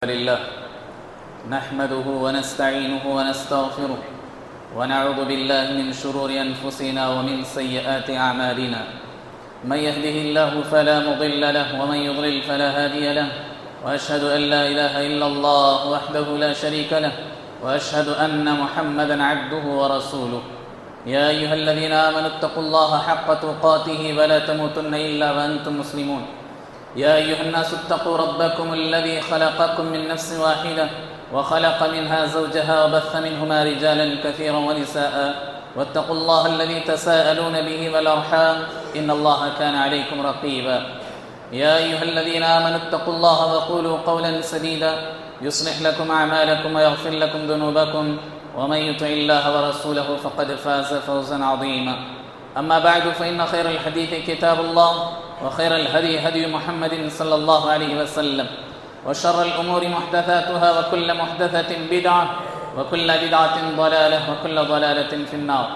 لله نحمده ونستعينه ونستغفره ونعوذ بالله من شرور أنفسنا ومن سيئات أعمالنا من يهده الله فلا مضل له ومن يضلل فلا هادي له وأشهد أن لا إله إلا الله وحده لا شريك له وأشهد أن محمدا عبده ورسوله يا أيها الذين آمنوا اتقوا الله حق تقاته ولا تموتن إلا وأنتم مسلمون يا أيها الناس اتقوا ربكم الذي خلقكم من نفس واحدة وخلق منها زوجها وبث منهما رجالا كثيرا ونساء واتقوا الله الذي تساءلون به والأرحام إن الله كان عليكم رقيبا يا أيها الذين آمنوا اتقوا الله وقولوا قولا سديدا يصلح لكم أعمالكم ويغفر لكم ذنوبكم ومن يطع الله ورسوله فقد فاز فوزا عظيما أما بعد فإن خير الحديث كتاب الله وخير الهدي هدي محمد صلى الله عليه وسلم وشر الأمور محدثاتها وكل محدثة بدعة وكل بدعة ضلالة وكل ضلالة في النار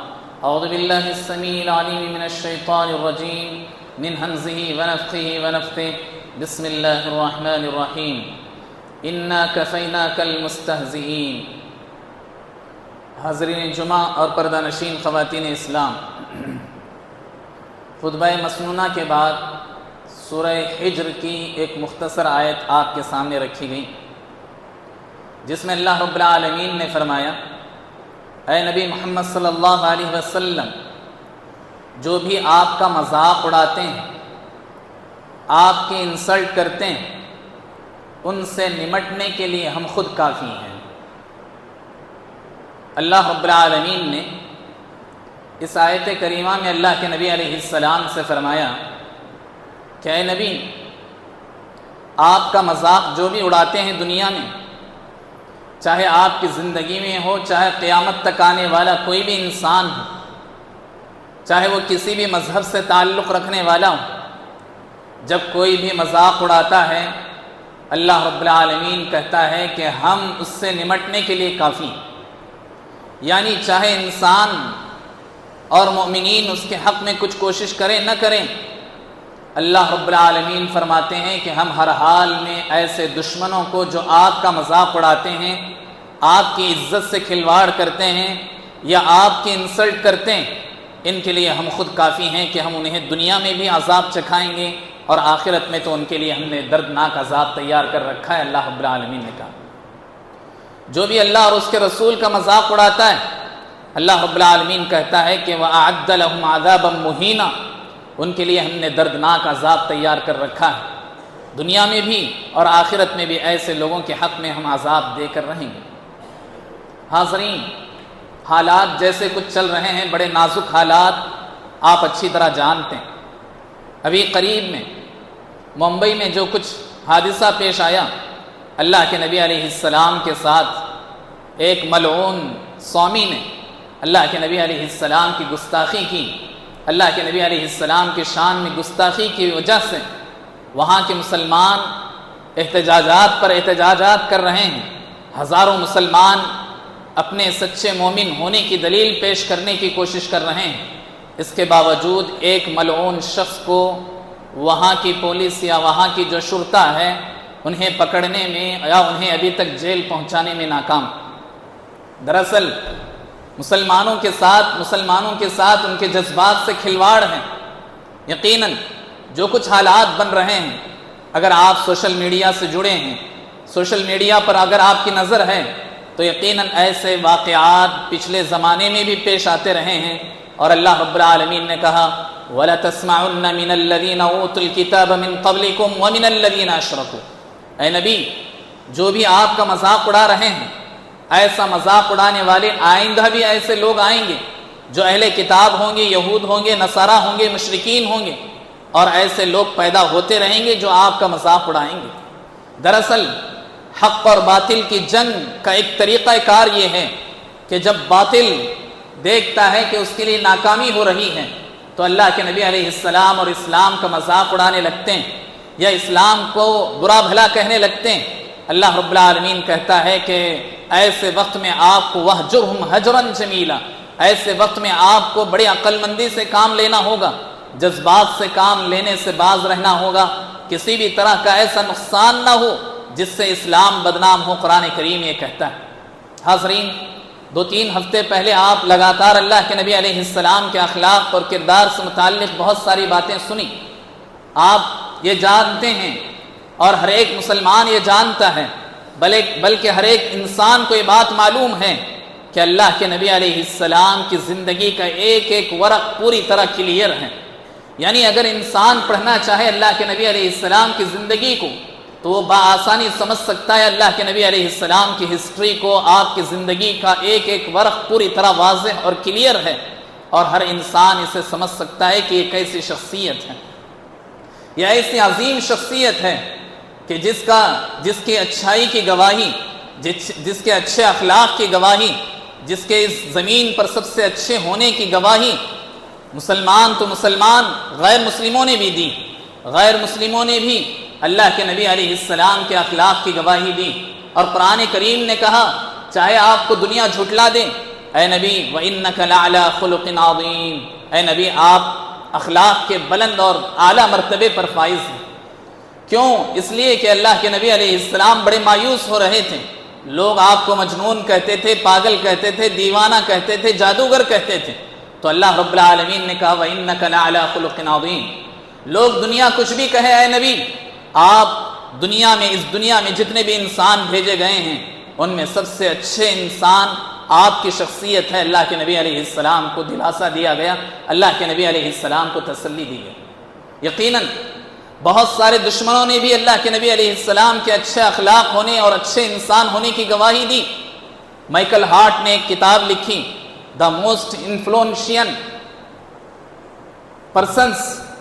أعوذ بالله السميع العليم من الشيطان الرجيم من همزه ونفخه ونفثه بسم الله الرحمن الرحيم إنا كفيناك المستهزئين حاضرین جمعہ اور پردہ نشین خواتین اسلام، خطبہ مسنونہ کے بعد سورہ حجر کی ایک مختصر آیت آپ کے سامنے رکھی گئی، جس میں اللہ رب العالمین نے فرمایا: اے نبی محمد صلی اللہ علیہ وسلم، جو بھی آپ کا مذاق اڑاتے ہیں، آپ کی انسلٹ کرتے ہیں، ان سے نمٹنے کے لیے ہم خود کافی ہیں۔ اللہ رب العالمین نے اس آیت کریمہ میں اللہ کے نبی علیہ السلام سے فرمایا کہ اے نبی، آپ کا مذاق جو بھی اڑاتے ہیں دنیا میں، چاہے آپ کی زندگی میں ہو، چاہے قیامت تک آنے والا کوئی بھی انسان ہو، چاہے وہ کسی بھی مذہب سے تعلق رکھنے والا ہو، جب کوئی بھی مذاق اڑاتا ہے، اللہ رب العالمین کہتا ہے کہ ہم اس سے نمٹنے کے لیے کافی ہیں۔ یعنی چاہے انسان اور مومنین اس کے حق میں کچھ کوشش کریں نہ کریں، اللہ رب العالمین فرماتے ہیں کہ ہم ہر حال میں ایسے دشمنوں کو جو آپ کا مذاق اڑاتے ہیں، آپ کی عزت سے کھلواڑ کرتے ہیں یا آپ کی انسلٹ کرتے ہیں، ان کے لیے ہم خود کافی ہیں کہ ہم انہیں دنیا میں بھی عذاب چکھائیں گے اور آخرت میں تو ان کے لیے ہم نے دردناک عذاب تیار کر رکھا ہے۔ اللہ رب العالمین نے کہا جو بھی اللہ اور اس کے رسول کا مذاق اڑاتا ہے، اللہ رب العالمین کہتا ہے کہ وَأَعَدَّ لَهُمْ عَذَابًا مُهِينًا، ان کے لیے ہم نے دردناک عذاب تیار کر رکھا ہے، دنیا میں بھی اور آخرت میں بھی ایسے لوگوں کے حق میں ہم عذاب دے کر رہیں گے۔ حاضرین، حالات جیسے کچھ چل رہے ہیں، بڑے نازک حالات آپ اچھی طرح جانتے ہیں۔ ابھی قریب میں ممبئی میں جو کچھ حادثہ پیش آیا، اللہ کے نبی علیہ السلام کے ساتھ ایک ملعون صومی نے اللہ کے نبی علیہ السلام کی گستاخی کی، اللہ کے نبی علیہ السلام کی شان میں گستاخی کی وجہ سے وہاں کے مسلمان احتجاجات پر احتجاجات کر رہے ہیں، ہزاروں مسلمان اپنے سچے مومن ہونے کی دلیل پیش کرنے کی کوشش کر رہے ہیں، اس کے باوجود ایک ملعون شخص کو وہاں کی پولیس یا وہاں کی جو شرطا ہے انہیں پکڑنے میں یا انہیں ابھی تک جیل پہنچانے میں ناکام۔ دراصل مسلمانوں کے ساتھ ان کے جذبات سے کھلواڑ ہیں۔ یقیناً جو کچھ حالات بن رہے ہیں، اگر آپ سوشل میڈیا سے جڑے ہیں، سوشل میڈیا پر اگر آپ کی نظر ہے تو یقیناً ایسے واقعات پچھلے زمانے میں بھی پیش آتے رہے ہیں، اور اللہ رب العالمین نے کہا وَلَتَسْمَعُنَّ مِنَ الَّذِينَ أُوتُوا الْكِتَابَ مِنْ قَبْلِكُمْ وَمِنَ الَّذِينَ أَشْرَكُوا۔ اے نبی، جو بھی آپ کا مذاق اڑا رہے ہیں، ایسا مذاق اڑانے والے آئندہ بھی ایسے لوگ آئیں گے جو اہل کتاب ہوں گے، یہود ہوں گے، نصارہ ہوں گے، مشرکین ہوں گے، اور ایسے لوگ پیدا ہوتے رہیں گے جو آپ کا مذاق اڑائیں گے۔ دراصل حق اور باطل کی جنگ کا ایک طریقہ کار یہ ہے کہ جب باطل دیکھتا ہے کہ اس کے لیے ناکامی ہو رہی ہے تو اللہ کے نبی علیہ السلام اور اسلام کا مذاق اڑانے لگتے ہیں یا اسلام کو برا بھلا کہنے لگتے ہیں۔ اللہ رب العالمین کہتا ہے کہ ایسے وقت میں آپ کو وَهْجُرْهُمْ هَجْرًا جَمِيلًا، ایسے وقت میں آپ کو بڑی عقل مندی سے کام لینا ہوگا، جذبات سے کام لینے سے باز رہنا ہوگا، کسی بھی طرح کا ایسا نقصان نہ ہو جس سے اسلام بدنام ہو، قرآن کریم یہ کہتا ہے۔ حاضرین، 2-3 ہفتے پہلے آپ لگاتار اللہ کے نبی علیہ السلام کے اخلاق اور کردار سے متعلق بہت ساری باتیں سنی۔ آپ یہ جانتے ہیں اور ہر ایک مسلمان یہ جانتا ہے، بلکہ ہر ایک انسان کو یہ بات معلوم ہے کہ اللہ کے نبی علیہ السلام کی زندگی کا ایک ایک ورق پوری طرح کلیئر ہے۔ یعنی اگر انسان پڑھنا چاہے اللہ کے نبی علیہ السلام کی زندگی کو تو وہ بآسانی سمجھ سکتا ہے اللہ کے نبی علیہ السلام کی ہسٹری کو۔ آپ کی زندگی کا ایک ایک ورق پوری طرح واضح اور کلیئر ہے، اور ہر انسان اسے سمجھ سکتا ہے کہ یہ کیسی شخصیت ہے، یہ ایسی عظیم شخصیت ہے کہ جس کی اچھائی کی گواہی، جس کے اچھے اخلاق کی گواہی، جس کے اس زمین پر سب سے اچھے ہونے کی گواہی مسلمان تو مسلمان، غیر مسلموں نے بھی دی۔ غیر مسلموں نے بھی اللہ کے نبی علیہ السلام کے اخلاق کی گواہی دی، اور قرآن کریم نے کہا چاہے آپ کو دنیا جھٹلا دے، اے نبی وَإِنَّكَ لَعَلَىٰ خُلُقٍ عَظِيمٍ، اے نبی آپ اخلاق کے بلند اور اعلیٰ مرتبے پر فائز ہیں۔ کیوں؟ اس لیے کہ اللہ کے نبی علیہ السلام بڑے مایوس ہو رہے تھے۔ لوگ آپ کو مجنون کہتے تھے، پاگل کہتے تھے، دیوانہ کہتے تھے، جادوگر کہتے تھے، تو اللہ رب العالمین نے کہا وَإِنَّكَ لَعَلَىٰ خُلُقٍ عَظِيمٍ۔ لوگ دنیا کچھ بھی کہے، اے نبی آپ اس دنیا میں جتنے بھی انسان بھیجے گئے ہیں ان میں سب سے اچھے انسان آپ کی شخصیت ہے۔ اللہ کے نبی علیہ السلام کو دلاسا دیا گیا، اللہ کے نبی علیہ السلام کو تسلی دی گئی۔ یقیناً بہت سارے دشمنوں نے بھی اللہ کے نبی علیہ السلام کے اچھے اخلاق ہونے اور اچھے انسان ہونے کی گواہی دی۔ مائیکل ہارٹ نے ایک کتاب لکھی، the most influential person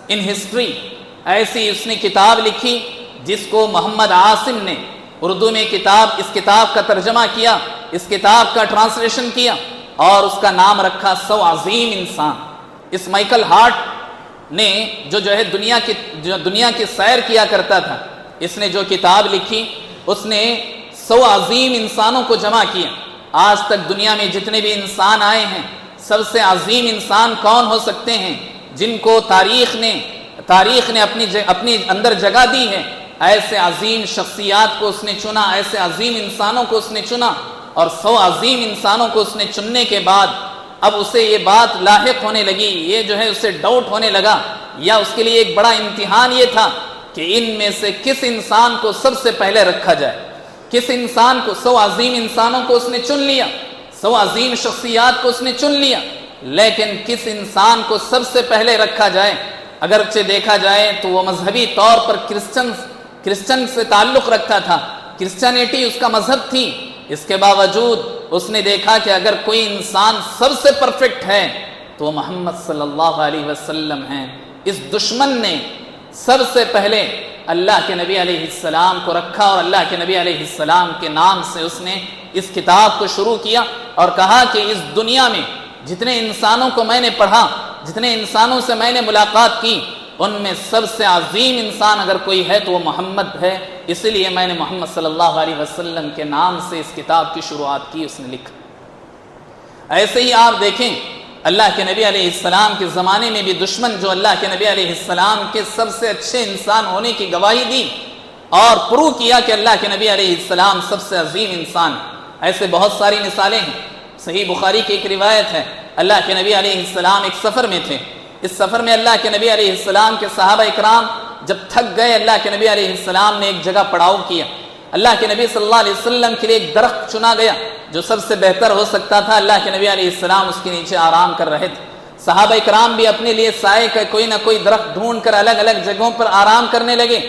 in history, ایسی اس نے کتاب لکھی جس کو محمد عاصم نے اردو میں اس کتاب کا ترجمہ کیا، اس کتاب کا ٹرانسلیشن کیا، اور اس کا نام رکھا 100 عظیم انسان۔ اس مائیکل ہارٹ نے جو دنیا کی سیر کیا کرتا تھا، اس نے جو کتاب لکھی اس نے 100 عظیم انسانوں کو جمع کیا۔ آج تک دنیا میں جتنے بھی انسان آئے ہیں، سب سے عظیم انسان کون ہو سکتے ہیں جن کو تاریخ نے اپنی اندر جگہ دی ہے، ایسے عظیم شخصیات کو اس نے چنا، ایسے عظیم انسانوں کو اس نے چنا، اور 100 عظیم انسانوں کو اس نے چننے کے بعد اب اسے یہ بات لاحق ہونے لگی، اسے ڈاؤٹ ہونے لگا، یا اس کے لیے ایک بڑا امتحان یہ تھا کہ ان میں سے کس انسان کو سب سے پہلے رکھا جائے، کس انسان کو۔ 100 عظیم انسانوں کو اس نے چن لیا، 100 عظیم شخصیات کو اس نے چن لیا، لیکن کس انسان کو سب سے پہلے رکھا جائے؟ اگرچہ دیکھا جائے تو وہ مذہبی طور پر کرسچن سے تعلق رکھتا تھا، کرسچینٹی اس کا مذہب تھی، اس کے باوجود اس نے دیکھا کہ اگر کوئی انسان سب سے پرفیکٹ ہے تو وہ محمد صلی اللہ علیہ وسلم ہیں۔ اس دشمن نے سب سے پہلے اللہ کے نبی علیہ السلام کو رکھا، اور اللہ کے نبی علیہ السلام کے نام سے اس نے اس کتاب کو شروع کیا، اور کہا کہ اس دنیا میں جتنے انسانوں کو میں نے پڑھا، جتنے انسانوں سے میں نے ملاقات کی، ان میں سب سے عظیم انسان اگر کوئی ہے تو وہ محمد ہے، اس لیے میں نے محمد صلی اللہ علیہ وسلم کے نام سے اس کتاب کی شروعات کی، اس نے لکھا۔ ایسے ہی آپ دیکھیں اللہ کے نبی علیہ السلام کے زمانے میں بھی دشمن جو اللہ کے نبی علیہ السلام کے سب سے اچھے انسان ہونے کی گواہی دی اور پروو کیا کہ اللہ کے نبی علیہ السلام سب سے عظیم انسان، ایسے بہت ساری مثالیں ہیں۔ صحیح بخاری کی ایک روایت ہے، اللہ کے نبی علیہ السلام ایک سفر میں تھے، اس سفر میں اللہ کے نبی علیہ السلام کے صحابہ اکرام جب تھک گئے، اللہ کے نبی علیہ السلام نے ایک جگہ پڑاؤ کیا۔ اللہ کے نبی صلی اللہ علیہ وسلم کے لیے ایک درخت چنا گیا جو سب سے بہتر ہو سکتا تھا، اللہ کے نبی علیہ السلام اس کے نیچے آرام کر رہے تھے۔ صحابہ اکرام بھی اپنے لیے سائے کا کوئی نہ کوئی درخت ڈھونڈ کر الگ الگ جگہوں پر آرام کرنے لگے۔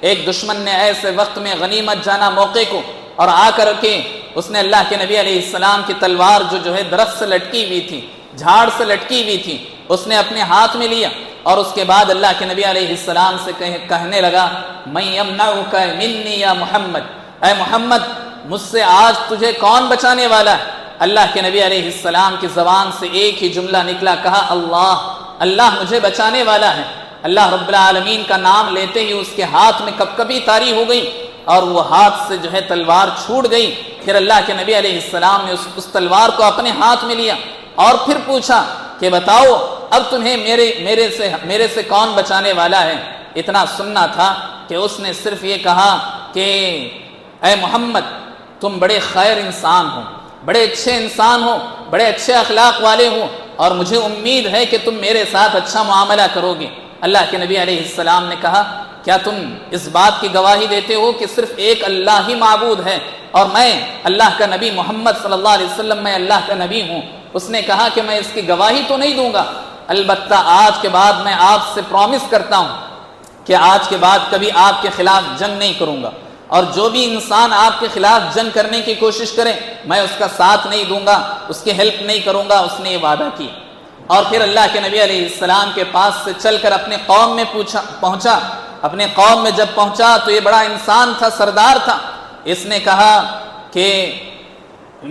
ایک دشمن نے ایسے وقت میں غنیمت جانا موقع کو، اور آ کر کے اس نے اللہ کے نبی علیہ السلام کی تلوار جو ہے درخت سے لٹکی ہوئی تھی، جھاڑ سے لٹکی ہوئی تھی، اس نے اپنے ہاتھ میں لیا، اور اس کے بعد اللہ کے نبی علیہ السلام سے کہنے لگا میں یمنعک منی یا محمد، اے محمد مجھ سے آج تجھے کون بچانے والا ہے؟ اللہ کے نبی علیہ السلام کی زبان سے ایک ہی جملہ نکلا، کہا اللہ، اللہ مجھے بچانے والا ہے۔ اللہ رب العالمین کا نام لیتے ہی اس کے ہاتھ میں کپکپی طاری ہو گئی، اور وہ ہاتھ سے تلوار چھوٹ گئی۔ پھر اللہ کے نبی علیہ السلام نے اس تلوار کو اپنے ہاتھ میں لیا اور پھر پوچھا کہ بتاؤ اب تمہیں میرے سے کون بچانے والا ہے؟ اتنا سننا تھا کہ اس نے صرف یہ کہا کہ اے محمد تم بڑے خیر انسان ہو، بڑے اچھے انسان ہو، بڑے اچھے اخلاق والے ہو، اور مجھے امید ہے کہ تم میرے ساتھ اچھا معاملہ کرو گے۔ اللہ کے نبی علیہ السلام نے کہا کیا تم اس بات کی گواہی دیتے ہو کہ صرف ایک اللہ ہی معبود ہے اور میں اللہ کا نبی محمد صلی اللہ علیہ وسلم میں اللہ کا نبی ہوں؟ اس نے کہا کہ میں اس کی گواہی تو نہیں دوں گا، البتہ آج کے بعد میں آپ سے پرومس کرتا ہوں کہ آج کے بعد کبھی آپ کے خلاف جنگ نہیں کروں گا، اور جو بھی انسان آپ کے خلاف جنگ کرنے کی کوشش کرے میں اس کا ساتھ نہیں دوں گا، اس کی ہیلپ نہیں کروں گا۔ اس نے یہ وعدہ کی، اور پھر اللہ کے نبی علیہ السلام کے پاس سے چل کر اپنے قوم میں پہنچا۔ اپنے قوم میں جب پہنچا تو یہ بڑا انسان تھا، سردار تھا۔ اس نے کہا کہ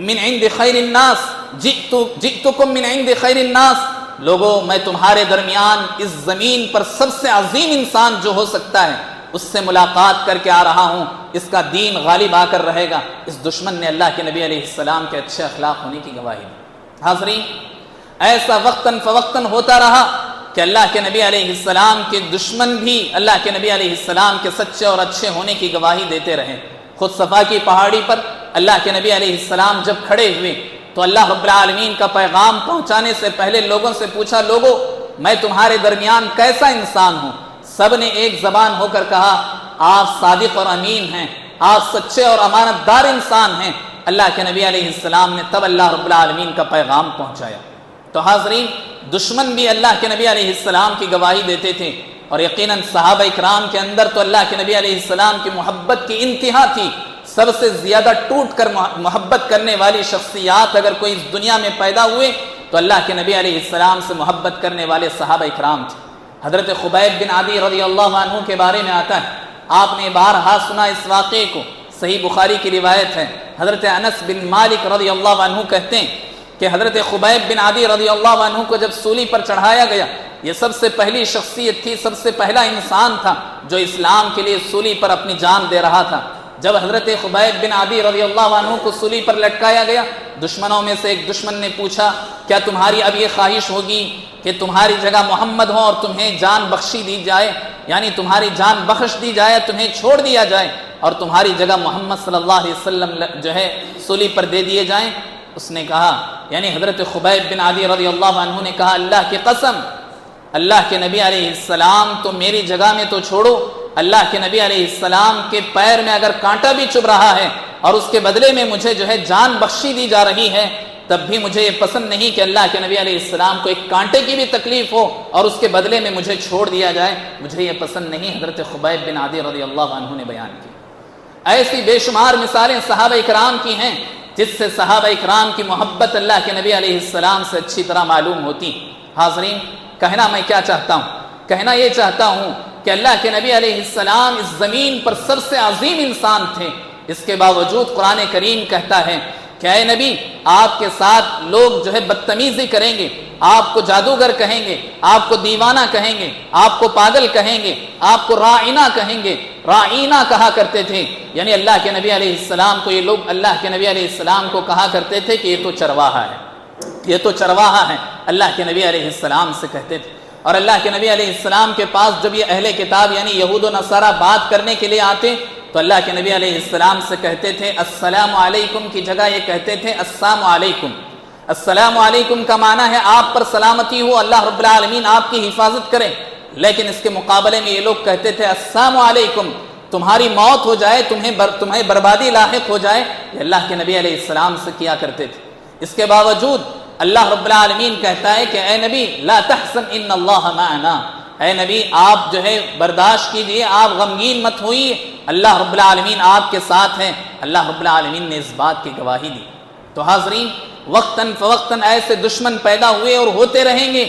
من عند خیر الناس جئتکم من عند خیر الناس، لوگوں میں تمہارے درمیان اس زمین پر سب سے عظیم انسان جو ہو سکتا ہے اس سے ملاقات کر کے آ رہا ہوں، اس کا دین غالب آ کر رہے گا۔ اس دشمن نے اللہ کے نبی علیہ السلام کے اچھے اخلاق ہونے کی گواہی دی۔ حاضرین، ایسا وقتاً فوقتاً ہوتا رہا کہ اللہ کے نبی علیہ السلام کے دشمن بھی اللہ کے نبی علیہ السلام کے سچے اور اچھے ہونے کی گواہی دیتے رہے۔ خود صفا کی پہاڑی پر اللہ کے نبی علیہ السلام جب کھڑے ہوئے تو اللہ رب العالمین کا پیغام پہنچانے سے پہلے لوگوں سے پوچھا، لوگوں میں تمہارے درمیان کیسا انسان ہوں؟ سب نے ایک زبان ہو کر کہا آپ صادق اور امین ہیں، آپ سچے اور امانت دار انسان ہیں۔ اللہ کے نبی علیہ السلام نے تب اللہ رب العالمین کا پیغام پہنچایا۔ تو حاضرین، دشمن بھی اللہ کے نبی علیہ السلام کی گواہی دیتے تھے، اور یقیناً صحابہ اکرام کے اندر تو اللہ کے نبی علیہ السلام کی محبت کی انتہا تھی۔ سب سے زیادہ ٹوٹ کر محبت کرنے والی شخصیات اگر کوئی اس دنیا میں پیدا ہوئے تو اللہ کے نبی علیہ السلام سے محبت کرنے والے صحابہ اکرام تھے۔ حضرت خبیب بن عدی رضی اللہ عنہ کے بارے میں آتا ہے، آپ نے بارہا سنا اس واقعے کو، صحیح بخاری کی روایت ہے۔ حضرت انس بن مالک رضی اللہ عنہ کہتے ہیں کہ حضرت خبیب بن عدی رضی اللہ عنہ کو جب سولی پر چڑھایا گیا، یہ سب سے پہلی شخصیت تھی، سب سے پہلا انسان تھا جو اسلام کے لیے سولی پر اپنی جان دے رہا تھا۔ جب حضرت خبیب بن عدی رضی اللہ عنہ کو سولی پر لٹکایا گیا، دشمنوں میں سے ایک دشمن نے پوچھا کیا تمہاری اب یہ خواہش ہوگی کہ تمہاری جگہ محمد ہو اور تمہیں جان بخشی دی جائے، یعنی تمہاری جان بخش دی جائے، تمہیں چھوڑ دیا جائے اور تمہاری جگہ محمد صلی اللہ علیہ وسلم جو ہے سولی پر دے دیے جائیں؟ اس نے کہا، یعنی حضرت خبیب بن عدی رضی اللہ عنہ نے کہا اللہ کی قسم، اللہ کے نبی علیہ السلام تو میری جگہ میں تو چھوڑو، اللہ کے نبی علیہ السلام کے پیر میں اگر کانٹا بھی چبھ رہا ہے اور اس کے بدلے میں مجھے جو ہے جان بخشی دی جا رہی ہے، تب بھی مجھے یہ پسند نہیں کہ اللہ کے نبی علیہ السلام کو ایک کانٹے کی بھی تکلیف ہو اور اس کے بدلے میں مجھے چھوڑ دیا جائے، مجھے یہ پسند نہیں۔ حضرت خبیب بن عدی رضی اللہ عنہ نے بیان کی۔ ایسی بے شمار مثالیں صحابہ اکرام کی ہیں جس سے صحابہ اکرام کی محبت اللہ کے نبی علیہ السلام سے اچھی طرح معلوم ہوتی۔ حاضرین، کہنا میں کیا چاہتا ہوں؟ کہنا یہ چاہتا ہوں کہ اللہ کے نبی علیہ السلام اس زمین پر سب سے عظیم انسان تھے، اس کے باوجود قرآن کریم کہتا ہے کہ اے نبی آپ کے ساتھ لوگ جو ہے بدتمیزی کریں گے، آپ کو جادوگر کہیں گے، آپ کو دیوانہ کہیں گے، آپ کو پاگل کہیں گے، آپ کو رائینہ کہیں گے۔ رائینہ کہا کرتے تھے، یعنی اللہ کے نبی علیہ السلام کو یہ لوگ اللہ کے نبی علیہ السلام کو کہا کرتے تھے کہ یہ تو چرواہا ہے، یہ تو چرواہا ہے، اللہ کے نبی علیہ السلام سے کہتے تھے۔ اور اللہ کے نبی علیہ السلام کے پاس جب یہ اہل کتاب یعنی یہود و نصارہ بات کرنے کے لیے آتے تو اللہ کے نبی علیہ السلام سے کہتے تھے السلام علیکم کی جگہ یہ کہتے تھے السلام علیکم۔ السلام علیکم کا معنی ہے آپ پر سلامتی ہو، اللہ رب العالمین آپ کی حفاظت کرے، لیکن اس کے مقابلے میں یہ لوگ کہتے تھے السلام علیکم، تمہاری موت ہو جائے، تمہیں بربادی لاحق ہو جائے، یہ اللہ کے نبی علیہ السلام سے کیا کرتے تھے۔ اس کے باوجود اللہ رب العالمین کہتا ہے کہ اے نبی لا تحزن ان اللہ معنا، اے نبی آپ جو ہے برداشت کیجئے، آپ غمگین مت ہوئیے، اللہ رب العالمین آپ کے ساتھ ہیں۔ اللہ رب العالمین نے اس بات کی گواہی دی۔ تو حاضرین، وقتاً فوقتاً ایسے دشمن پیدا ہوئے اور ہوتے رہیں گے،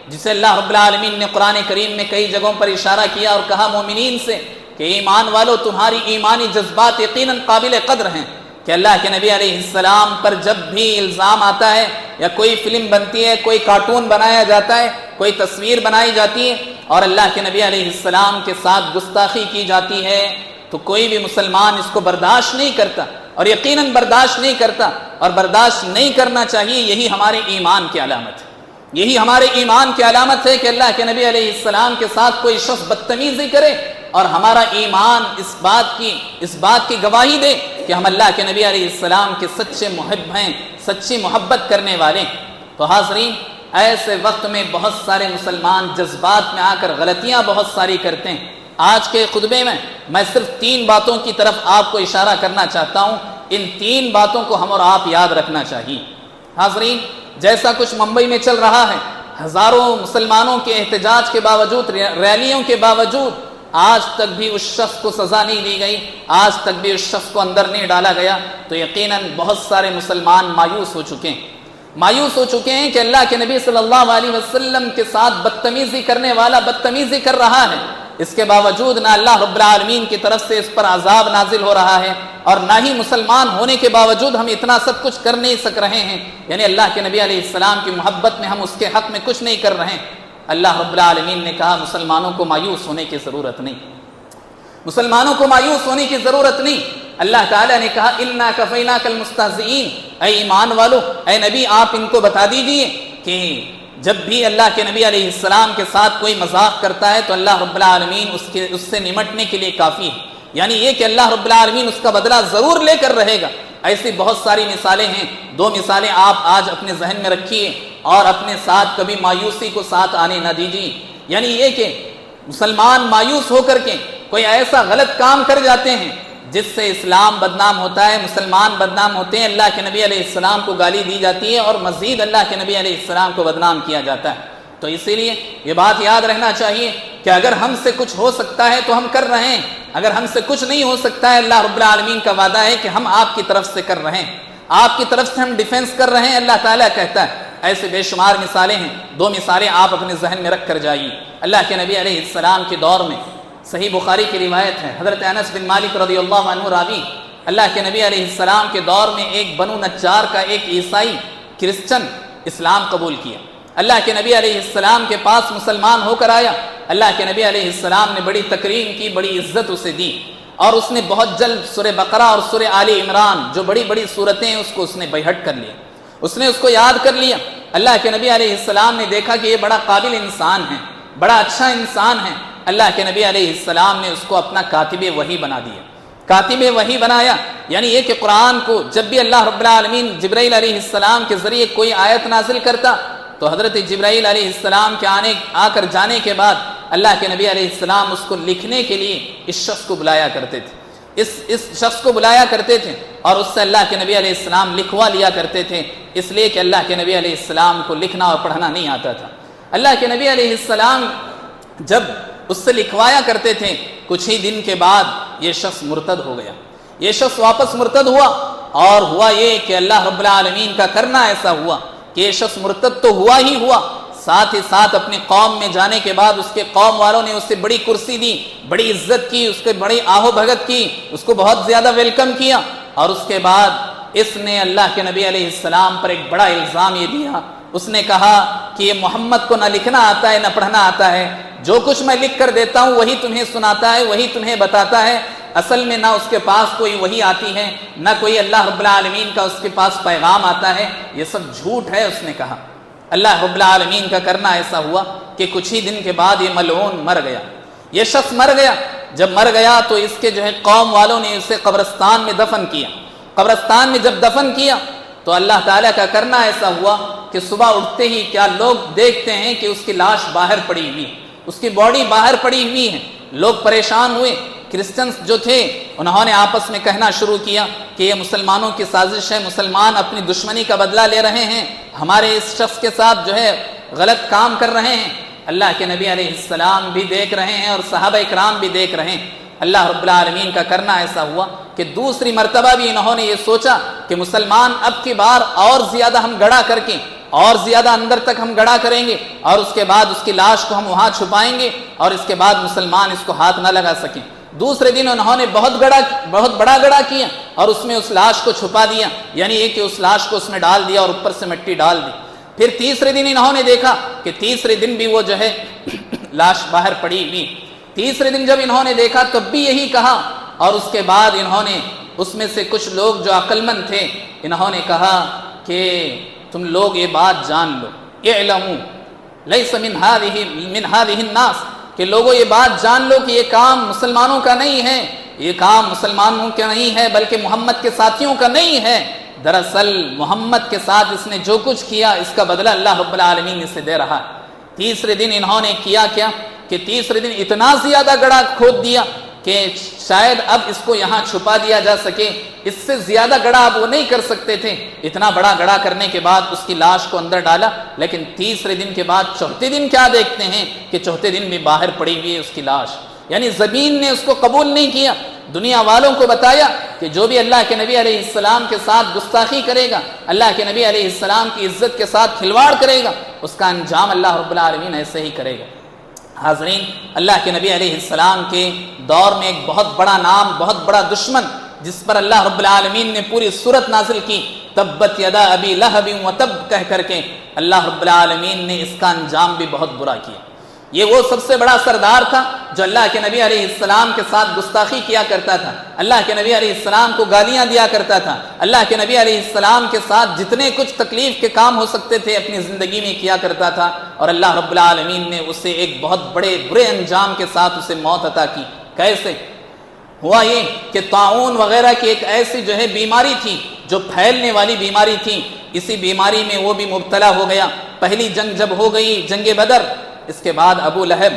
جسے اللہ رب العالمین نے قرآن کریم میں کئی جگہوں پر اشارہ کیا اور کہا مومنین سے کہ ایمان والو تمہاری ایمانی جذبات یقیناً قابل قدر ہیں، کہ اللہ کے نبی علیہ السلام پر جب بھی الزام آتا ہے یا کوئی فلم بنتی ہے، کوئی کارٹون بنایا جاتا ہے، کوئی تصویر بنائی جاتی ہے اور اللہ کے نبی علیہ السلام کے ساتھ گستاخی کی جاتی ہے تو کوئی بھی مسلمان اس کو برداشت نہیں کرتا، اور یقیناً برداشت نہیں کرتا، اور برداشت نہیں کرنا چاہیے۔ یہی ہمارے ایمان کی علامت ہے، یہی ہمارے ایمان کی علامت ہے کہ اللہ کے نبی علیہ السلام کے ساتھ کوئی شخص بدتمیزی کرے اور ہمارا ایمان اس بات کی گواہی دے کہ ہم اللہ کے نبی علیہ السلام کے سچے محب ہیں، سچی محبت کرنے والے ہیں۔ تو حاضرین، ایسے وقت میں بہت سارے مسلمان جذبات میں آ کر غلطیاں بہت ساری کرتے ہیں۔ آج کے خطبے میں صرف 3 باتوں کی طرف آپ کو اشارہ کرنا چاہتا ہوں۔ ان 3 باتوں کو ہم اور آپ یاد رکھنا چاہیے۔ حاضرین، جیسا کچھ ممبئی میں چل رہا ہے، ہزاروں مسلمانوں کے احتجاج کے باوجود، ریلیوں کے باوجود، آج تک بھی اس شخص کو سزا نہیں دی گئی، آج تک بھی اس شخص کو اندر نہیں ڈالا گیا، تو یقیناً بہت سارے مسلمان مایوس ہو چکے ہیں کہ اللہ کے نبی صلی اللہ علیہ وسلم کے ساتھ بدتمیزی کرنے والا بدتمیزی کر رہا ہے، اس کے باوجود نہ اللہ رب العالمین کی طرف سے اس پر عذاب نازل ہو رہا ہے، اور نہ ہی مسلمان ہونے کے باوجود ہم اتنا سب کچھ کر نہیں سک رہے ہیں، یعنی اللہ کے نبی علیہ السلام کی محبت میں ہم اس کے حق میں کچھ نہیں کر رہے ہیں۔ اللہ رب العالمین نے کہا مسلمانوں کو مایوس ہونے کی ضرورت نہیں، مسلمانوں کو مایوس ہونے کی ضرورت نہیں۔ اللہ تعالیٰ نے کہا اِنَّا كَفَيْنَاكَ الْمُسْتَهْزِئِينَ، اے ایمان والو، اے نبی آپ ان کو بتا دیجئے کہ جب بھی اللہ کے نبی علیہ السلام کے ساتھ کوئی مذاق کرتا ہے تو اللہ رب العالمین اس سے نمٹنے کے لیے کافی ہے، یعنی یہ کہ اللہ رب العالمین اس کا بدلہ ضرور لے کر رہے گا۔ ایسی بہت ساری مثالیں ہیں، 2 مثالیں آپ آج اپنے ذہن میں رکھیے اور اپنے ساتھ کبھی مایوسی کو ساتھ آنے نہ دیجیے۔ یعنی یہ کہ مسلمان مایوس ہو کر کے کوئی ایسا غلط کام کر جاتے ہیں جس سے اسلام بدنام ہوتا ہے، مسلمان بدنام ہوتے ہیں، اللہ کے نبی علیہ السلام کو گالی دی جاتی ہے اور مزید اللہ کے نبی علیہ السلام کو بدنام کیا جاتا ہے۔ تو اسی لیے یہ بات یاد رہنا چاہیے کہ اگر ہم سے کچھ ہو سکتا ہے تو ہم کر رہے ہیں، اگر ہم سے کچھ نہیں ہو سکتا ہے، اللہ رب العالمین کا وعدہ ہے کہ ہم آپ کی طرف سے کر رہے ہیں، آپ کی طرف سے ہم ڈیفنس کر رہے ہیں، اللہ تعالیٰ کہتا ہے۔ ایسے بے شمار مثالیں ہیں، 2 مثالیں آپ اپنے ذہن میں رکھ کر جائیے۔ اللہ کے نبی علیہ السلام کے دور میں صحیح بخاری کی روایت ہے، حضرت انس بن مالک رضی اللہ عنہ راوی، اللہ کے نبی علیہ السلام کے دور میں ایک بنو نجار کا ایک عیسائی کرسچن اسلام قبول کیا، اللہ کے نبی علیہ السلام کے پاس مسلمان ہو کر آیا، اللہ کے نبی علیہ السلام نے بڑی تکریم کی، بڑی عزت اسے دی، اور اس نے بہت جلد سورہ بقرہ اور سورہ آل عمران جو بڑی بڑی صورتیں ہیں اس نے بیہٹ کر لیا، اس نے اس کو یاد کر لیا۔ اللہ کے نبی علیہ السلام نے دیکھا کہ یہ بڑا قابل انسان ہے، بڑا اچھا انسان ہے، اللہ کے نبی علیہ السلام نے اس کو اپنا کاتب وحی بنا دیا، کاتب وحی بنایا، یعنی یہ کہ قرآن کو جب بھی اللہ رب العالمین جبرائیل علیہ السلام کے ذریعے کوئی آیت نازل کرتا تو حضرت جبرائیل علیہ السلام کے آ کر جانے کے بعد اللہ کے نبی علیہ السلام اس کو لکھنے کے لیے اس شخص کو بلایا کرتے تھے، اس شخص کو بلایا کرتے تھے اور اس سے اللہ کے نبی علیہ السلام لکھوا لیا کرتے تھے، اس لیے کہ اللہ کے نبی علیہ السلام کو لکھنا اور پڑھنا نہیں آتا تھا۔ اللہ کے نبی علیہ السلام جب اس سے لکھوایا کرتے تھے، کچھ ہی دن کے بعد یہ شخص مرتد ہو گیا، یہ شخص واپس مرتد ہوا، اور ہوا یہ کہ اللہ رب العالمین کا کرنا ایسا ہوا کہ یہ شخص مرتد تو ہوا ہی ہوا، ساتھ ہی ساتھ اپنی قوم میں جانے کے بعد اس کے قوم والوں نے اسے بڑی کرسی دی، بڑی عزت کی، اس کے بڑی آہو بھگت کی، اس کو بہت زیادہ ویلکم کیا، اور اس کے بعد اس نے اللہ کے نبی علیہ السلام پر ایک بڑا الزام یہ دیا، اس نے کہا کہ یہ محمد کو نہ لکھنا آتا ہے نہ پڑھنا آتا ہے، جو کچھ میں لکھ کر دیتا ہوں وہی تمہیں سناتا ہے، وہی تمہیں بتاتا ہے، اصل میں نہ اس کے پاس کوئی وحی آتی ہے، نہ کوئی اللہ رب العالمین کا اس کے پاس پیغام آتا ہے، یہ سب جھوٹ ہے، اس نے کہا۔ اللہ رب العالمین کا کرنا ایسا ہوا کہ کچھ ہی دن کے بعد یہ ملعون مر گیا، یہ شخص مر گیا۔ جب مر گیا تو اس کے قوم والوں نے اسے قبرستان میں دفن کیا، قبرستان میں جب دفن کیا تو اللہ تعالیٰ کا کرنا ایسا ہوا کہ صبح اٹھتے ہی کیا لوگ دیکھتے ہیں کہ اس کی لاش باہر پڑی ہوئی، اس کی باڈی باہر پڑی ہوئی ہے۔ لوگ پریشان ہوئے، کرسچنز جو تھے انہوں نے آپس میں کہنا شروع کیا کہ یہ مسلمانوں کی سازش ہے، مسلمان اپنی دشمنی کا بدلہ لے رہے ہیں، ہمارے اس شخص کے ساتھ غلط کام کر رہے ہیں۔ اللہ کے نبی علیہ السلام بھی دیکھ رہے ہیں اور صحابہ اکرام بھی دیکھ رہے ہیں۔ اللہ رب العالمین کا کرنا ایسا ہوا کہ دوسری مرتبہ بھی انہوں نے یہ سوچا کہ مسلمان اب کی بار اور زیادہ ہم گڑھا کر کے اور زیادہ اندر تک ہم گڑھا کریں گے، اور اس کے بعد اس کی لاش کو ہم وہاں چھپائیں گے، اور اس کے بعد مسلمان اس کو ہاتھ نہ لگا سکیں۔ دوسرے دن انہوں نے بہت بڑا گڑھا کیا اور اس میں اس لاش کو چھپا دیا، یعنی یہ کہ اس لاش کو اس میں ڈال دیا اور اوپر سے مٹی ڈال دی۔ پھر تیسرے دن انہوں نے دیکھا کہ تیسرے دن بھی وہ لاش باہر پڑی ہوئی۔ تیسرے دن جب انہوں نے دیکھا تب بھی یہی کہا، اور اس کے بعد انہوں نے اس میں سے کچھ لوگ جو عقل مند تھے انہوں نے کہا کہ تم لوگ یہ بات جان لو، اعلموا لیس من هذه الناس، کہ لوگوں یہ بات جان لو کہ یہ کام مسلمانوں کا نہیں ہے، یہ کام مسلمانوں کا نہیں ہے بلکہ محمد کے ساتھیوں کا نہیں ہے۔ دراصل محمد کے ساتھ اس نے جو کچھ کیا اس کا بدلہ اللہ رب العالمین اسے دے رہا ہے۔ تیسرے دن انہوں نے کیا کہ تیسرے دن اتنا زیادہ گڑھا کھود دیا کہ شاید اب اس کو یہاں چھپا دیا جا سکے، اس سے زیادہ گڑھا اب وہ نہیں کر سکتے تھے۔ اتنا بڑا گڑھا کرنے کے بعد اس کی لاش کو اندر ڈالا، لیکن تیسرے دن کے بعد چوتھے دن کیا دیکھتے ہیں کہ چوتھے دن بھی باہر پڑی ہوئی ہے اس کی لاش، یعنی زمین نے اس کو قبول نہیں کیا۔ دنیا والوں کو بتایا کہ جو بھی اللہ کے نبی علیہ السلام کے ساتھ گستاخی کرے گا، اللہ کے نبی علیہ السلام کی عزت کے ساتھ کھلواڑ کرے گا، اس کا انجام اللہ رب العالمین ایسے ہی کرے گا۔ حاضرین، اللہ کے نبی علیہ السلام کے دور میں ایک بہت بڑا نام، بہت بڑا دشمن، جس پر اللہ رب العالمین نے پوری سورت نازل کی، تبت یدا ابی لہب وتب کہہ کر کے اللہ رب العالمین نے اس کا انجام بھی بہت برا کیا۔ یہ وہ سب سے بڑا سردار تھا جو اللہ کے نبی علیہ السلام کے ساتھ گستاخی کیا کرتا تھا، اللہ کے نبی علیہ السلام کو گالیاں دیا کرتا تھا، اللہ کے نبی علیہ السلام کے ساتھ جتنے کچھ تکلیف کے کام ہو سکتے تھے اپنی زندگی میں کیا کرتا تھا، اور اللہ رب العالمین نے اسے ایک بہت بڑے برے انجام کے ساتھ اسے موت عطا کی۔ کیسے ہوا؟ یہ کہ طاعون وغیرہ کی ایک ایسی جو ہے بیماری تھی جو پھیلنے والی بیماری تھی، اسی بیماری میں وہ بھی مبتلا ہو گیا۔ پہلی جنگ جب ہو گئی، جنگ بدر، اس کے بعد ابو لہب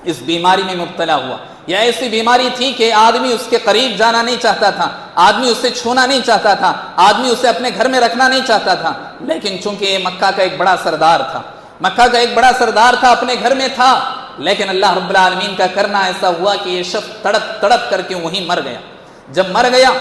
اس بیماری میں مبتلا ہوا۔ یہ ایسی بیماری تھی کہ آدمی اس کے قریب جانا نہیں چاہتا تھا، آدمی اسے چھونا نہیں چاہتا تھا، آدمی اسے اپنے گھر میں رکھنا نہیں چاہتا تھا، لیکن چونکہ یہ مکہ کا ایک بڑا سردار تھا، مکہ کا ایک بڑا سردار تھا، اپنے گھر میں تھا، لیکن اللہ رب العالمین کا کرنا ایسا ہوا کہ یہ شخص تڑپ تڑپ کر کے وہیں مر گیا۔ جب مر گیا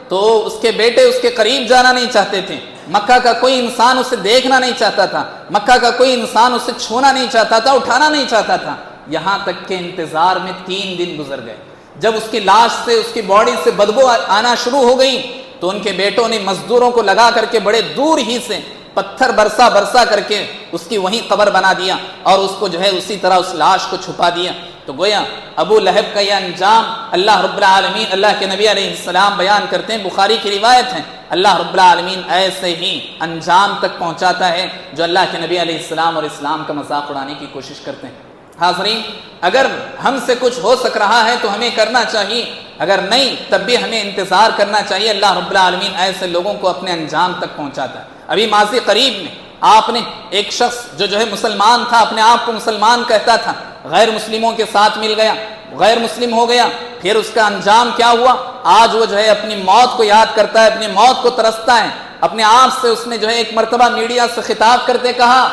تو اس کے بیٹے اس کے قریب جانا نہیں چاہتے تھے، مکہ کا کوئی انسان اسے دیکھنا نہیں چاہتا تھا، مکہ کا کوئی انسان اسے چھونا نہیں چاہتا تھا، اٹھانا نہیں چاہتا تھا، یہاں تک کہ انتظار میں 3 دن گزر گئے۔ جب اس کی لاش سے، اس کی باڈی سے بدبو آنا شروع ہو گئی تو ان کے بیٹوں نے مزدوروں کو لگا کر کے بڑے دور ہی سے پتھر برسا کر کے اس کی وہیں قبر بنا دیا اور اس کو جو ہے اسی طرح اس لاش کو چھپا دیا۔ تو گویا ابو لہب کا یہ انجام اللہ رب العالمین، اللہ کے نبی علیہ السلام بیان کرتے ہیں، بخاری کی روایت ہے، اللہ رب العالمین ایسے ہی انجام تک پہنچاتا ہے جو اللہ کے نبی علیہ السلام اور اسلام کا مذاق اڑانے کی کوشش کرتے ہیں۔ حاضرین، اگر ہم سے کچھ ہو سک رہا ہے تو ہمیں کرنا چاہیے، اگر نہیں تب بھی ہمیں انتظار کرنا چاہیے۔ اللہ رب العالمین ایسے لوگوں کو اپنے انجام تک پہنچاتا ہے۔ ابھی ماضی قریب میں آپ نے ایک شخص جو ہے مسلمان تھا، اپنے آپ کو مسلمان کہتا تھا، غیر مسلموں کے ساتھ مل گیا، غیر مسلم ہو گیا، پھر اس کا انجام کیا ہوا؟ آج وہ جو ہے اپنی موت کو یاد کرتا ہے، اپنی موت کو ترستا ہے۔ اپنے آپ سے اس نے جو ہے ایک مرتبہ میڈیا سے خطاب کرتے کہا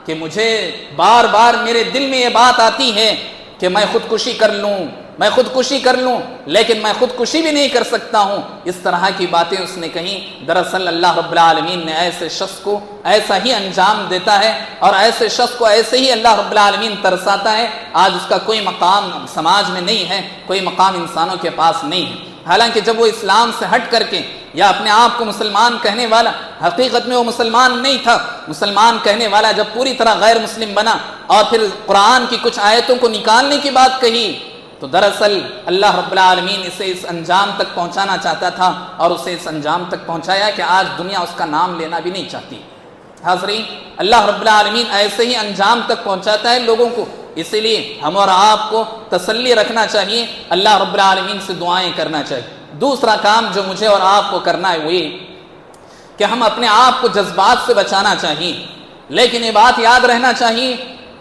کہ مجھے بار بار میرے دل میں یہ بات آتی ہے کہ میں خودکشی کر لوں، لیکن میں خودکشی بھی نہیں کر سکتا ہوں۔ اس طرح کی باتیں اس نے کہیں۔ دراصل اللہ رب العالمین نے ایسے شخص کو ایسا ہی انجام دیتا ہے، اور ایسے شخص کو ایسے ہی اللہ رب العالمین ترساتا ہے۔ آج اس کا کوئی مقام سماج میں نہیں ہے، کوئی مقام انسانوں کے پاس نہیں ہے۔ حالانکہ جب وہ اسلام سے ہٹ کر کے یا اپنے آپ کو مسلمان کہنے والا، حقیقت میں وہ مسلمان نہیں تھا، مسلمان کہنے والا جب پوری طرح غیر مسلم بنا اور پھر قرآن کی کچھ آیتوں کو نکالنے کی بات کہی، تو دراصل اللہ رب العالمین اسے اس انجام تک پہنچانا چاہتا تھا، اور اسے اس انجام تک پہنچایا کہ آج دنیا اس کا نام لینا بھی نہیں چاہتی۔ حاضرین، اللہ رب العالمین ایسے ہی انجام تک پہنچاتا ہے لوگوں کو، اسی لیے ہم اور آپ کو تسلی رکھنا چاہیے، اللہ رب العالمین سے دعائیں کرنا چاہیے۔ دوسرا کام جو مجھے اور آپ کو کرنا ہے وہ یہ کہ ہم اپنے آپ کو جذبات سے بچانا چاہیے، لیکن یہ بات یاد رہنا چاہیے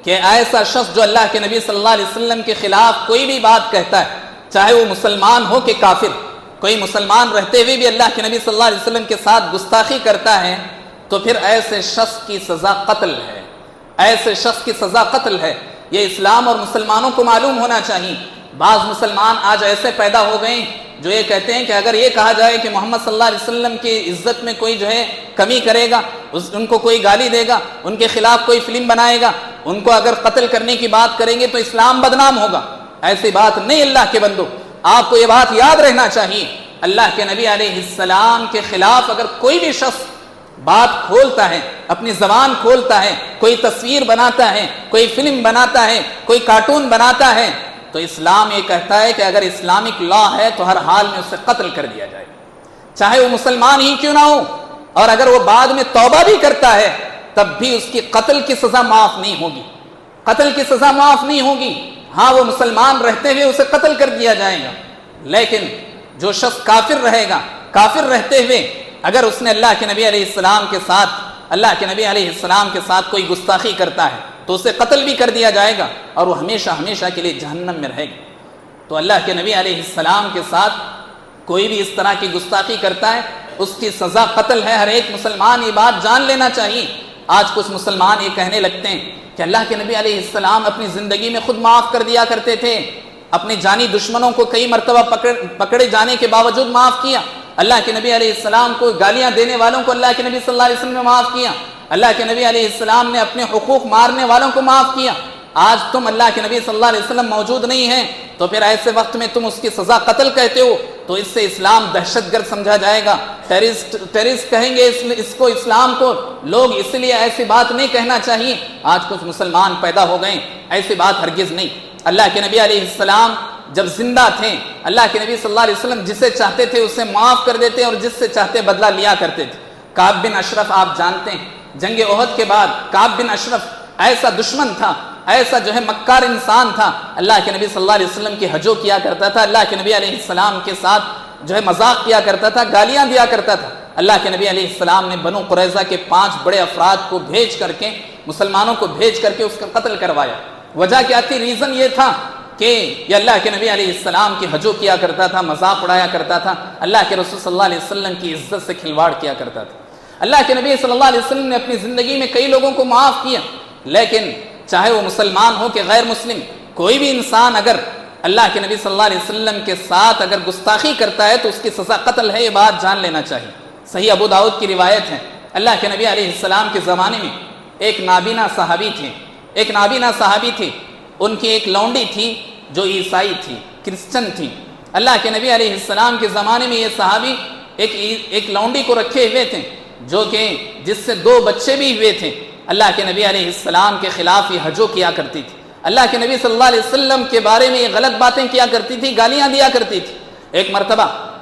کہ ایسا شخص جو اللہ کے نبی صلی اللہ علیہ وسلم کے خلاف کوئی بھی بات کہتا ہے، چاہے وہ مسلمان ہو کہ کافر، کوئی مسلمان رہتے ہوئے بھی اللہ کے نبی صلی اللہ علیہ وسلم کے ساتھ گستاخی کرتا ہے، تو پھر ایسے شخص کی سزا قتل ہے، ایسے شخص کی سزا قتل ہے۔ یہ اسلام اور مسلمانوں کو معلوم ہونا چاہیے۔ بعض مسلمان آج ایسے پیدا ہو گئے جو یہ کہتے ہیں کہ اگر یہ کہا جائے کہ محمد صلی اللہ علیہ وسلم کی عزت میں کوئی جو ہے کمی کرے گا، ان کو کوئی گالی دے گا، ان کے خلاف کوئی فلم بنائے گا، ان کو اگر قتل کرنے کی بات کریں گے تو اسلام بدنام ہوگا۔ ایسی بات نہیں اللہ کے بندو، آپ کو یہ بات یاد رہنا چاہیے، اللہ کے نبی علیہ السلام کے خلاف اگر کوئی بھی شخص بات کھولتا ہے، اپنی زبان کھولتا ہے، کوئی تصویر بناتا ہے، کوئی فلم بناتا ہے، کوئی کارٹون بناتا ہے، تو اسلام یہ کہتا ہے کہ اگر اسلامک لا ہے تو ہر حال میں اسے قتل کر دیا جائے، چاہے وہ مسلمان ہی کیوں نہ ہو، اور اگر وہ بعد میں توبہ بھی کرتا ہے تب بھی اس کی قتل کی سزا معاف نہیں ہوگی، قتل کی سزا معاف نہیں ہوگی۔ ہاں، وہ مسلمان رہتے ہوئے اسے قتل کر دیا جائے گا، لیکن جو شخص کافر رہے گا، کافر رہتے ہوئے اگر اس نے اللہ کے نبی علیہ السلام کے ساتھ کوئی گستاخی کرتا ہے تو اسے قتل بھی کر دیا جائے گا اور وہ ہمیشہ ہمیشہ کے لیے جہنم میں رہے گا۔ تو اللہ کے نبی علیہ السلام کے ساتھ کوئی بھی اس طرح کی گستاخی کرتا ہے اس کی سزا قتل ہے۔ ہر ایک مسلمان یہ بات جان لینا چاہیے۔ آج کچھ مسلمان یہ کہنے لگتے ہیں کہ اللہ کے نبی علیہ السلام اپنی زندگی میں خود معاف کر دیا کرتے تھے، اپنے جانی دشمنوں کو کئی مرتبہ پکڑے جانے کے باوجود معاف کیا، اللہ کے نبی علیہ السلام کو گالیاں دینے والوں کو اللہ کے نبی صلی اللہ علیہ وسلم نے معاف کیا، اللہ کے نبی علیہ السلام نے اپنے حقوق مارنے والوں کو معاف کیا۔ آج تم اللہ کے نبی صلی اللہ علیہ وسلم موجود نہیں ہیں تو پھر ایسے وقت میں تم اس کی سزا قتل کہتے ہو، تو اس سے اسلام دہشت گرد سمجھا جائے گا، ٹیررسٹ کہیں گے اس کو، اسلام کو۔ لوگ اس لیے ایسی بات نہیں کہنا چاہیے۔ آج کچھ مسلمان پیدا ہو گئے، ایسی بات ہرگز نہیں۔ اللہ کے نبی علیہ السلام جب زندہ تھے، اللہ کے نبی صلی اللہ علیہ وسلم جسے چاہتے تھے اسے معاف کر دیتے اور جس سے چاہتے بدلہ لیا کرتے تھے۔ کعب بن اشرف آپ جانتے ہیں، جنگ احد کے بعد کعب بن اشرف ایسا دشمن تھا، ایسا مکار انسان تھا، اللہ کے نبی صلی اللہ علیہ وسلم کی ہجو کیا کرتا تھا، اللہ کے نبی علیہ السلام کے ساتھ مذاق کیا کرتا تھا، گالیاں دیا کرتا تھا۔ اللہ کے نبی علیہ السلام نے بنو قریظہ کے 5 بڑے افراد کو بھیج کر کے، مسلمانوں کو بھیج کر کے اس کا قتل کروایا۔ وجہ کیا تھی؟ ریزن یہ تھا کہ یہ اللہ کے نبی علیہ السلام کی ہجو کیا کرتا تھا، مذاق اڑایا کرتا تھا، اللہ کے رسول صلی اللہ علیہ وسلم کی عزت سے کھلواڑ کیا کرتا تھا۔ اللہ کے نبی صلی اللہ علیہ وسلم نے اپنی زندگی میں کئی لوگوں کو معاف کیا، لیکن چاہے وہ مسلمان ہو کہ غیر مسلم، کوئی بھی انسان اگر اللہ کے نبی صلی اللہ علیہ وسلم کے ساتھ اگر گستاخی کرتا ہے تو اس کی سزا قتل ہے، یہ بات جان لینا چاہیے۔ صحیح ابو داؤد کی روایت ہے، اللہ کے نبی علیہ السلام کے زمانے میں ایک نابینا صحابی تھے، ان کی ایک لونڈی تھی جو عیسائی تھی، کرسچن تھی۔ اللہ کے نبی علیہ السلام کے زمانے میں یہ صحابی ایک لونڈی کو رکھے ہوئے تھے جو کہ جس سے 2 بچے بھی ہوئے تھے۔ اللہ کے نبی علیہ السلام کے خلاف یہ ہجو کیا کرتی تھی، اللہ کے نبی صلی اللہ علیہ وسلم کے بارے میں یہ غلط باتیں کیا کرتی تھی، گالیاں دیا کرتی تھی۔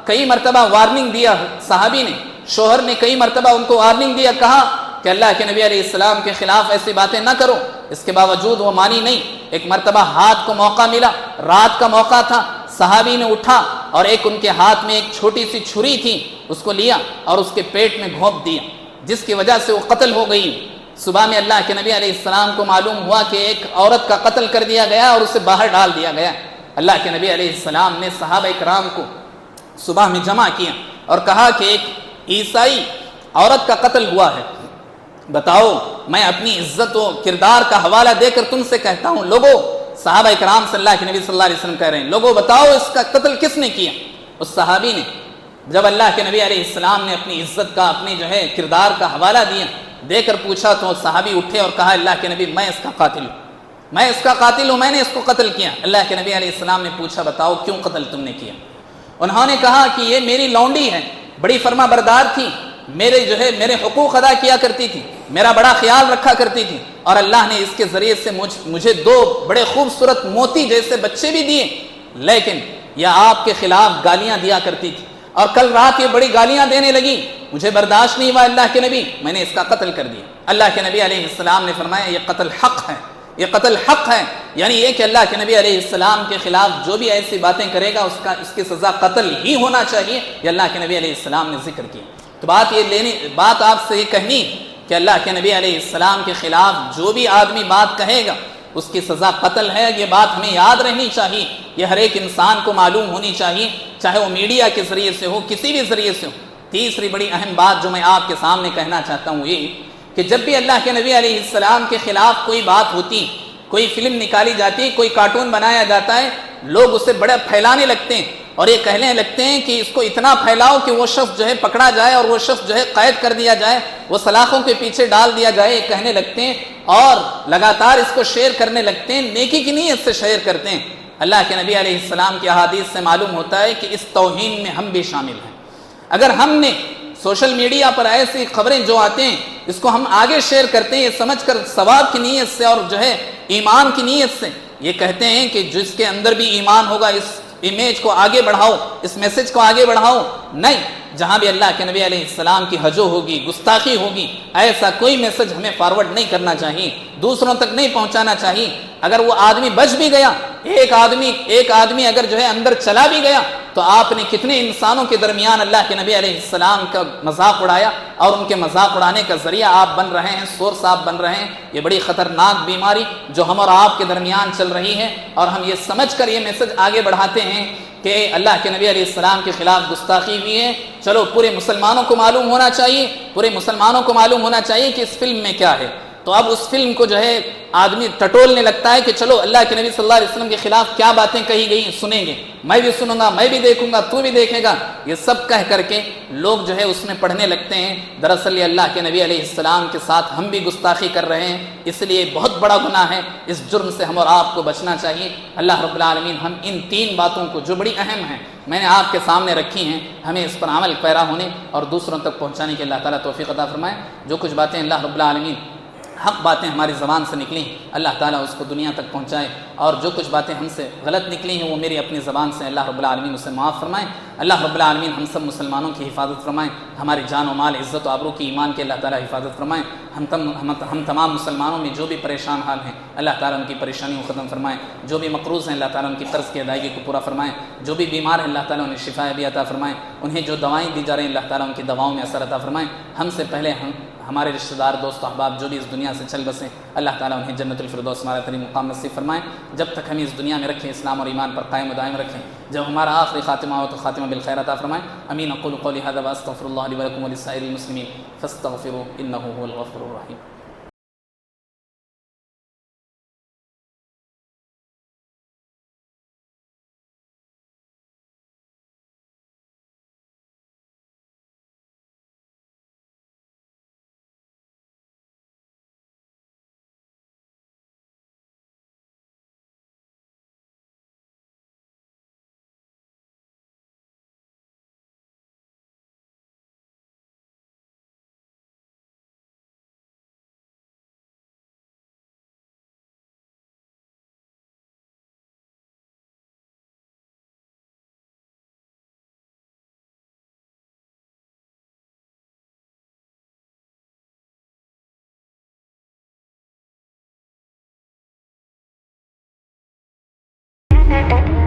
کئی مرتبہ وارننگ دیا صحابی نے، شوہر نے کئی مرتبہ ان کو وارننگ دیا، کہا کہ اللہ کے نبی علیہ السلام کے خلاف ایسی باتیں نہ کرو، اس کے باوجود وہ مانی نہیں۔ ایک مرتبہ ہاتھ کو موقع ملا، رات کا موقع تھا، صحابی نے اٹھا اور ان کے ہاتھ میں ایک چھوٹی سی چھری تھی، اس کو لیا اور اس کے پیٹ میں گھونپ دیا، جس کی وجہ سے وہ قتل ہو گئی۔ صبح میں اللہ کے نبی علیہ السلام کو معلوم ہوا کہ ایک عورت کا قتل کر دیا گیا اور اسے باہر ڈال دیا گیا۔ اللہ کے نبی علیہ السلام نے صحابہ کرام کو صبح میں جمع کیا اور کہا کہ ایک عیسائی عورت کا قتل ہوا ہے، بتاؤ، میں اپنی عزت و کردار کا حوالہ دے کر تم سے کہتا ہوں، لوگوں، صحابہ کرام سے اللہ کے نبی صلی اللہ علیہ وسلم کہہ رہے ہیں، لوگوں بتاؤ اس کا قتل کس نے کیا؟ اس صحابی نے جب اللہ کے نبی علیہ السلام نے اپنی عزت کا، اپنی کردار کا حوالہ دے کر پوچھا تو صحابی اٹھے اور کہا، اللہ کے نبی، میں اس کا قاتل ہوں، میں نے اس کو قتل کیا۔ اللہ کے نبی علیہ السلام نے پوچھا، بتاؤ کیوں قتل تم نے کیا؟ انہوں نے کہا کہ یہ میری لونڈی ہے، بڑی فرما بردار تھی، میرے حقوق ادا کیا کرتی تھی، میرا بڑا خیال رکھا کرتی تھی، اور اللہ نے اس کے ذریعے سے مجھے 2 بڑے خوبصورت موتی جیسے بچے بھی دیے، لیکن یہ آپ کے خلاف گالیاں دیا کرتی تھی، اور کل رات یہ بڑی گالیاں دینے لگی، مجھے برداشت نہیں ہوا، اللہ کے نبی، میں نے اس کا قتل کر دیا۔ اللہ کے نبی علیہ السلام نے فرمایا، یہ قتل حق ہے، یعنی یہ کہ اللہ کے نبی علیہ السلام کے خلاف جو بھی ایسی باتیں کرے گا اس کی سزا قتل ہی ہونا چاہیے، یہ اللہ کے نبی علیہ السلام نے ذکر کیا۔ تو بات آپ سے یہ کہنی کہ اللہ کے نبی علیہ السلام کے خلاف جو بھی آدمی بات کہے گا اس کی سزا قتل ہے، یہ بات ہمیں یاد رہنی چاہیے، یہ ہر ایک انسان کو معلوم ہونی چاہیے، چاہے وہ میڈیا کے ذریعے سے ہو، کسی بھی ذریعے سے ہو۔ تیسری بڑی اہم بات جو میں آپ کے سامنے کہنا چاہتا ہوں یہ کہ جب بھی اللہ کے نبی علیہ السلام کے خلاف کوئی بات ہوتی، کوئی فلم نکالی جاتی، کوئی کارٹون بنایا جاتا ہے، لوگ اسے بڑا پھیلانے لگتے ہیں اور یہ کہنے لگتے ہیں کہ اس کو اتنا پھیلاؤ کہ وہ شخص پکڑا جائے اور وہ شخص قید کر دیا جائے، وہ سلاخوں کے پیچھے ڈال دیا جائے، یہ کہنے لگتے ہیں اور لگاتار اس کو شیئر کرنے لگتے ہیں، نیکی کی نیت سے شیئر کرتے ہیں۔ اللہ کے نبی علیہ السلام کی احادیث سے معلوم ہوتا ہے کہ اس توہین میں ہم بھی شامل ہیں۔ اگر ہم نے سوشل میڈیا پر ایسی خبریں جو آتے ہیں اس کو ہم آگے شیئر کرتے ہیں یہ سمجھ کر ثواب کی نیت سے اور ایمان کی نیت سے، یہ کہتے ہیں کہ جس کے اندر بھی ایمان ہوگا اس امیج کو آگے بڑھاؤ، اس میسج کو آگے بڑھاؤ، نہیں، جہاں بھی اللہ کے نبی علیہ السلام کی ہجو ہوگی، گستاخی ہوگی، ایسا کوئی میسج ہمیں فارورڈ نہیں کرنا چاہیے، دوسروں تک نہیں پہنچانا چاہیے۔ اگر وہ آدمی بچ بھی گیا، ایک آدمی اگر اندر چلا بھی گیا تو آپ نے کتنے انسانوں کے درمیان اللہ کے نبی علیہ السلام کا مذاق اڑایا، اور ان کے مذاق اڑانے کا ذریعہ آپ بن رہے ہیں، سورس آپ بن رہے ہیں۔ یہ بڑی خطرناک بیماری جو ہم اور آپ کے درمیان چل رہی ہے، اور ہم یہ سمجھ کر یہ میسج آگے بڑھاتے ہیں کہ اللہ کے نبی علیہ السلام کے خلاف گستاخی ہوئی ہے، چلو پورے مسلمانوں کو معلوم ہونا چاہیے، پورے مسلمانوں کو معلوم ہونا چاہیے کہ اس فلم میں کیا ہے۔ تو اب اس فلم کو جو ہے آدمی ٹٹولنے لگتا ہے کہ چلو اللہ کے نبی صلی اللہ علیہ وسلم کے خلاف کیا باتیں کہی گئی سنیں گے، میں بھی سنوں گا، میں بھی دیکھوں گا، تو بھی دیکھے گا، یہ سب کہہ کر کے لوگ جو ہے اس میں پڑھنے لگتے ہیں۔ دراصل یہ اللہ کے نبی علیہ السلام کے ساتھ ہم بھی گستاخی کر رہے ہیں، اس لیے بہت بڑا گناہ ہے، اس جرم سے ہم اور آپ کو بچنا چاہیے۔ اللہ رب العالمین ہم ان 3 باتوں کو جو بڑی اہم ہیں میں نے آپ کے سامنے رکھی ہیں، ہمیں اس پر عمل پیرا ہونے اور دوسروں تک پہنچانے کے اللہ تعالیٰ توفیق عطا فرمائے۔ جو کچھ باتیں اللہ رب العالمین حق باتیں ہماری زبان سے نکلیں اللہ تعالیٰ اس کو دنیا تک پہنچائے، اور جو کچھ باتیں ہم سے غلط نکلی ہیں وہ میری اپنی زبان سے اللہ رب العالمین اسے معاف فرمائیں۔ اللہ رب العالمین ہم سب مسلمانوں کی حفاظت فرمائیں، ہماری جان و مال، عزت و آبرو کی، ایمان کے اللہ تعالیٰ حفاظت فرمائیں۔ ہم تمام مسلمانوں میں جو بھی پریشان حال ہیں اللہ تعالیٰ ان کی پریشانیوں کو ختم فرمائیں، جو بھی مقروض ہیں اللہ تعالیٰ ان کی قرض کی ادائیگی کو پورا فرمائیں، جو بھی بیمار ہیں اللہ تعالیٰ انہیں شفا بھی عطا فرمائیں، انہیں جو دوائیں دی جا رہی ہیں اللہ تعالیٰ ان کی دواؤں میں اثر عطا فرمائیں۔ ہم سے پہلے ہمارے رشتہ دار، دوست و احباب جو بھی اس دنیا سے چل بسیں اللہ تعالیٰ انہیں جنت الفردوس ہمارا ترین مقام نصیب فرمائیں۔ جب تک ہمیں اس دنیا میں رکھیں اسلام اور ایمان پر قائم و دائم رکھیں، جب ہمارا آخری خاتمہ ہو تو خاتمہ بالخیر عطا فرمائیں۔ امین اقول قولی ھذا واستغفر اللہ لی ولکم ولسائر المسلمین فاستغفروہ انہ ھو الغفور الرحیم۔ Thank you.